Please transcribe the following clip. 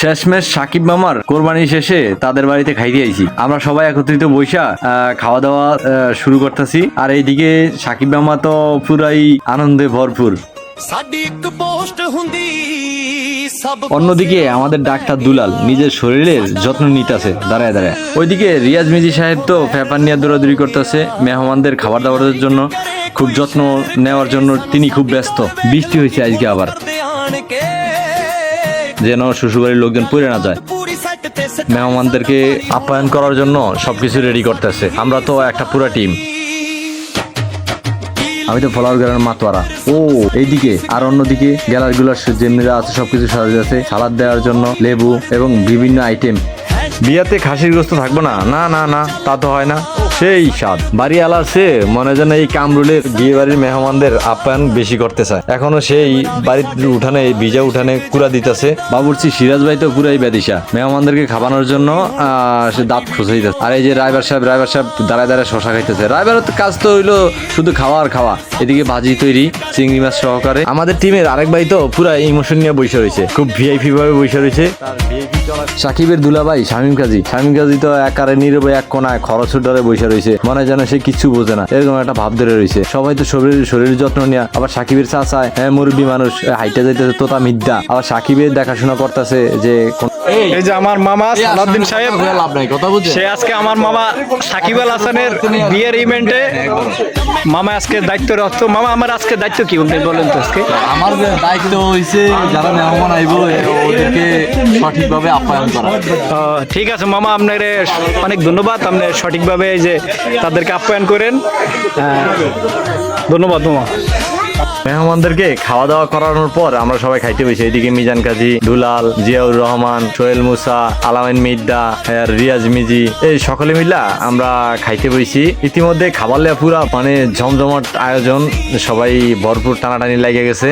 শেষমেশ সাকিব মামার কোরবানি শেষে তাদের বাড়িতে খাইতে আইছি। আমরা সবাই একত্রিত বৈশা খাওয়া দাওয়া শুরু করতেছি। আর এইদিকে সাকিব মামা তো পুরাই আনন্দে ভরপুর। অন্যদিকে আমাদের ডাক্তার দুলাল নিজের শরীরের যত্ন নিতেছে দাঁড়ায় দাঁড়ায়। ওইদিকে রিয়াজ মিজি সাহেব তো পেপার নিয়ে দৌড়াদৌড়ি করতেছে মেহমানদের খাবার দাবারের জন্য, খুব যত্ন নেওয়ার জন্য তিনি খুব ব্যস্ত। বৃষ্টি হয়েছে আজকে আবার, যেন শ্বশুরবাড়ির লোকজন পড়ে না যায়। মেহমানদেরকে আপ্যায়ন করার জন্য সবকিছু রেডি করতেছে। আমরা তো একটা পুরো টিম। আমি তো ফ্লাওয়ার গার্ডেন মাতোয়ারা। ও এইদিকে আর অন্যদিকে গ্যালারি গুলার যেমনিরা আছে সবকিছু সাজানো আছে সালাদ দেওয়ার জন্য, লেবু এবং বিভিন্ন আইটেম। বিয়াতে খাসির গোস্ত থাকবো না? না না না, তা তো হয় না। সেই স্বাদ বাড়ি আলাসে মনে যেন এই কামরুলের বিয়ে বাড়ির মেহমানদের আপ্যায়ন বেশি করতে চায়। এখনো সেই বাড়ির উঠানে ভিজা উঠানে কুড়া দিতেছে। বাবুর্চি সিরাজ ভাই তো পুরাই বেদিশা, মেহমানদেরকে খাবানোর জন্য সে দাঁত খুঁজেইতেছে। আর এই যে রাইবার সাহেব দাঁড়ায় দাঁড়ায় শশা খাইতেছে। রাইবারের কাজ তো হইলো শুধু খাওয়া আর খাওয়া। এদিকে ভাজি তৈরি চিংড়ি মাছ সহকারে। আমাদের টিমের আরেক ভাই তো পুরা ইমোশন নিয়ে বসে রয়েছে, খুব ভিআইপি ভাবে বসে রয়েছে। সাকিবের দুলাভাই শামীম কাজী তো একারে নীরবে এক কোনায় খরচের ডরে বসে রয়েছে, মনে যেন সে কিচ্ছু বোঝে না, এরকম একটা ভাব ধরে রয়েছে। সবাই তো শরীরের যত্ন নেয়া। আবার সাকিবের চাচায় মুরব্বী মানুষ হাইটে যাইতেছে তোতা মিদ্যা, আবার সাকিবের দেখাশোনা করতেছে। যে এই যে আমার মামা সালাউদ্দিন সাহেব, সে আজকে আমার মামা সাকিব আল হাসানের বিয়ের ইভেন্টে মামা আজকে দায়িত্ব রাখতো। মামা আমার আজকে দায়িত্ব কি বলেন তো? আজকে আমার দায়িত্ব হয়েছে যারা মেহমান আইব ওদেরকে সঠিকভাবে আপ্যায়ন করা। ঠিক আছে মামা, আপনার অনেক ধন্যবাদ। আপনি সঠিকভাবে এই যে তাদেরকে আপ্যায়ন করেন, ধন্যবাদ মামা। মেহমানদেরকে খাওয়া দাওয়া করানোর পর আমরা সবাই খাইতে বসি। এদিকে মিজান কাজী, দুলাল, জিয়াউর রহমান, সোহেল মুসা, আলামিন মিদ্দা, রিয়াজ মিজি, এই সকলে মিলা আমরা খাইতে বসি। ইতিমধ্যে খাবার লেয়া পুরা মানে জমজমাট আয়োজন, সবাই ভরপুর টানাটানি লেগে গেছে।